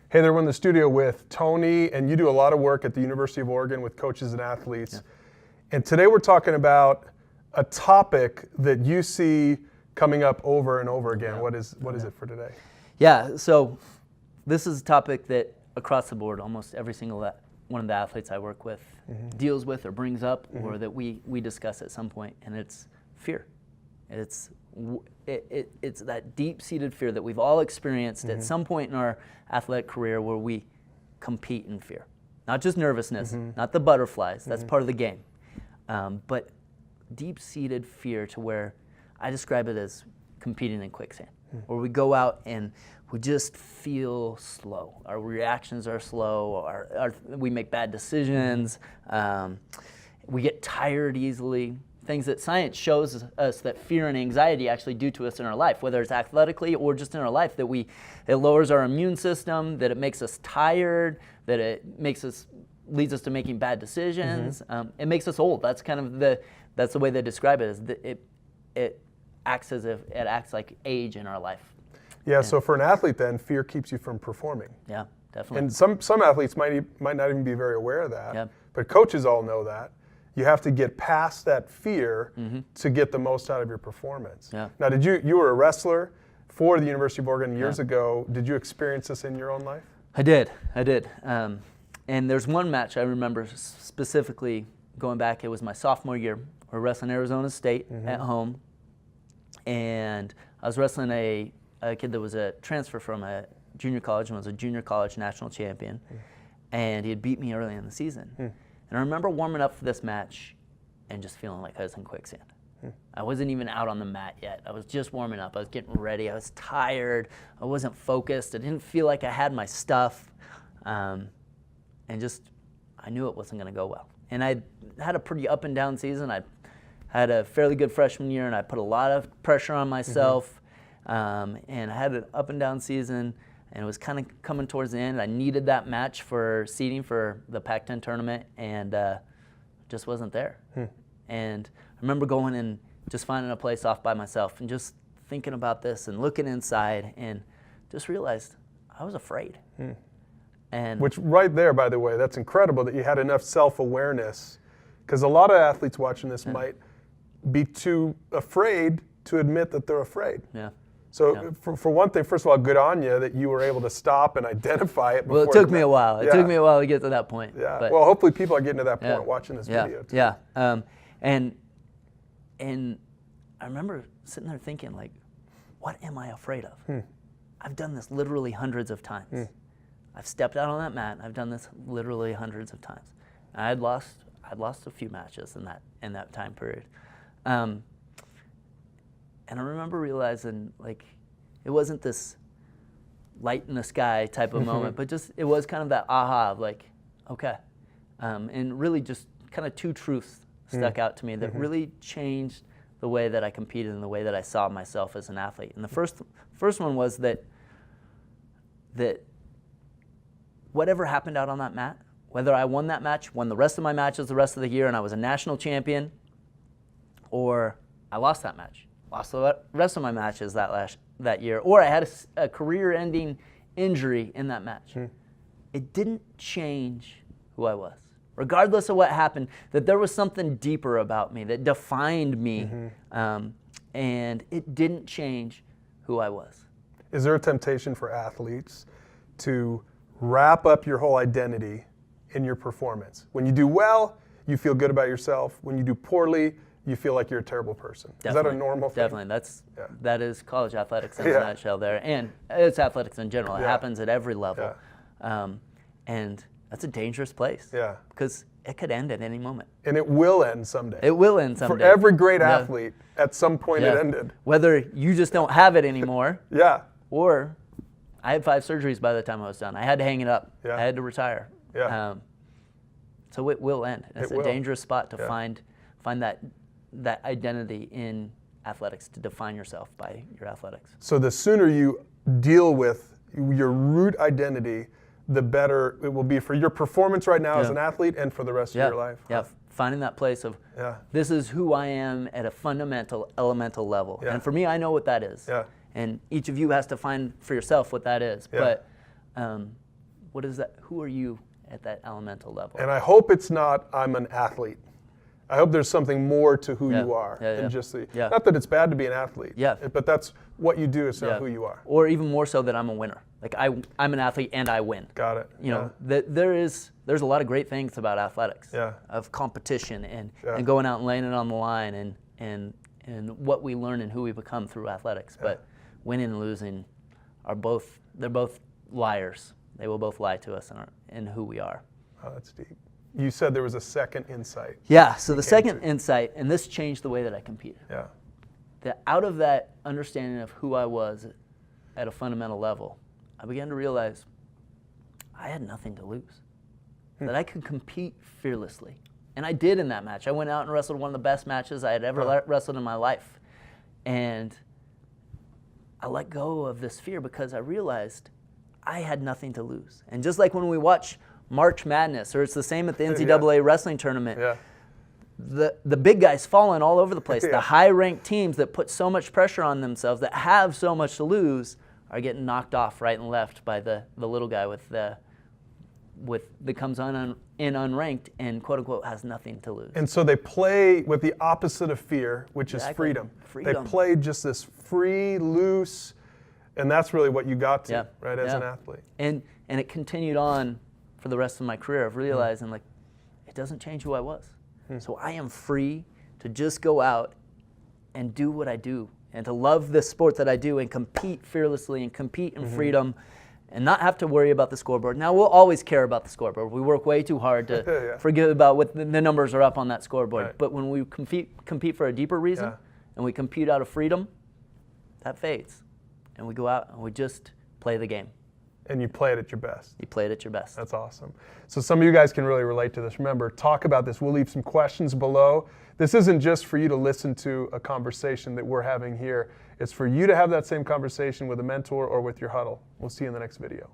Hey there, we're in the studio with Tony, and you do a lot of work at the University of Oregon with coaches and athletes. Yeah. And today we're talking about a topic that you see coming up over and over again. Yeah. What is it for today? Yeah, so this is a topic that across the board, almost every single one of the athletes I work with deals with or brings up or that we discuss at some point, and it's fear. It's that deep-seated fear that we've all experienced at some point in our athletic career where we compete in fear. Not just nervousness, not the butterflies, that's part of the game, but deep-seated fear to where I describe it as competing in quicksand, where we go out and we just feel slow. Our reactions are slow, we make bad decisions, we get tired easily. Things that science shows us that fear and anxiety actually do to us in our life, whether it's athletically or just in our life, that it lowers our immune system, that it makes us tired, that it leads us to making bad decisions. It makes us old. That's kind of that's the way they describe it. Is that it acts like age in our life. Yeah. So for an athlete, then fear keeps you from performing. Yeah, definitely. And some athletes might not even be very aware of that. Yep. But coaches all know that. You have to get past that fear to get the most out of your performance. Yeah. Now, you were a wrestler for the University of Oregon years ago. Did you experience this in your own life? I did. And there's one match I remember specifically going back. It was my sophomore year. We were wrestling Arizona State at home. And I was wrestling a kid that was a transfer from a junior college and was a junior college national champion. And he had beat me early in the season. And I remember warming up for this match and just feeling like I was in quicksand. I wasn't even out on the mat yet. I was just warming up. I was getting ready. I was tired. I wasn't focused. I didn't feel like I had my stuff. And I knew it wasn't going to go well. And I had a pretty up and down season. I had a fairly good freshman year, and I put a lot of pressure on myself. And I had an up and down season. And it was kind of coming towards the end. I needed that match for seeding for the Pac-10 tournament, and just wasn't there. And I remember going and just finding a place off by myself and just thinking about this and looking inside and just realized I was afraid. And which right there, by the way, that's incredible that you had enough self-awareness, because a lot of athletes watching this might be too afraid to admit that they're afraid. Yeah. So for one thing, first of all, good on you that you were able to stop and identify it. Well, it took me a while. It took me a while to get to that point. Yeah. But, well, hopefully people are getting to that point watching this video too. Yeah. And I remember sitting there thinking, like, what am I afraid of? I've done this literally hundreds of times. I've stepped out on that mat. I've done this literally hundreds of times. I'd lost a few matches in that time period. And I remember realizing, like, it wasn't this light in the sky type of moment, but just it was kind of that aha of like, okay. And really just kind of two truths stuck out to me that really changed the way that I competed and the way that I saw myself as an athlete. And the first one was that whatever happened out on that mat, whether I won that match, won the rest of my matches the rest of the year, and I was a national champion, or I lost that match. Lost the rest of my matches that year, or I had a career-ending injury in that match. It didn't change who I was. Regardless of what happened, that there was something deeper about me that defined me, and it didn't change who I was. Is there a temptation for athletes to wrap up your whole identity in your performance? When you do well, you feel good about yourself. When you do poorly, you feel like you're a terrible person. Definitely. Is that a normal thing? Definitely. That is college athletics in a nutshell there. And it's athletics in general. It happens at every level. And that's a dangerous place. Because it could end at any moment. And it will end someday. It will end someday. For every great athlete, at some point it ended. Whether you just don't have it anymore. Or I had 5 surgeries by the time I was done. I had to hang it up. I had to retire. So it will end. It's a dangerous spot to find that identity in athletics, to define yourself by your athletics. So the sooner you deal with your root identity, the better it will be for your performance right now as an athlete and for the rest of your life. Finding that place of this is who I am at a fundamental, elemental level. And for me, I know what that is. And each of you has to find for yourself what that is. But what is that? Who are you at that elemental level? And I hope it's not, I'm an athlete. I hope there's something more to who you are than just the, not that it's bad to be an athlete, but that's what you do is not who you are. Or even more so that I'm a winner. Like I'm an athlete and I win. Got it. You know, there's a lot of great things about athletics, of competition and going out and laying it on the line and what we learn and who we become through athletics. But winning and losing they're both liars. They will both lie to us in who we are. Oh, that's deep. You said there was a second insight. Yeah, so the second insight, and this changed the way that I competed. Yeah. That out of that understanding of who I was at a fundamental level, I began to realize I had nothing to lose. That I could compete fearlessly. And I did in that match. I went out and wrestled one of the best matches I had ever wrestled in my life. And I let go of this fear because I realized I had nothing to lose. And just like when we watch March Madness, or it's the same at the NCAA wrestling tournament, the big guys falling all over the place. The high-ranked teams that put so much pressure on themselves, that have so much to lose, are getting knocked off right and left by the little guy that comes in unranked and quote unquote has nothing to lose. And so they play with the opposite of fear, which is freedom. They play just this free, loose, and that's really what you got to, right, as an athlete. And it continued on for the rest of my career of realizing like it doesn't change who I was. So I am free to just go out and do what I do and to love the sport that I do and compete fearlessly and compete in freedom and not have to worry about the scoreboard. Now, we'll always care about the scoreboard. We work way too hard to forget about what the numbers are up on that scoreboard. But when we compete for a deeper reason and we compete out of freedom, that fades. And we go out and we just play the game. And you play it at your best. You play it at your best. That's awesome. So some of you guys can really relate to this. Remember, talk about this. We'll leave some questions below. This isn't just for you to listen to a conversation that we're having here. It's for you to have that same conversation with a mentor or with your huddle. We'll see you in the next video.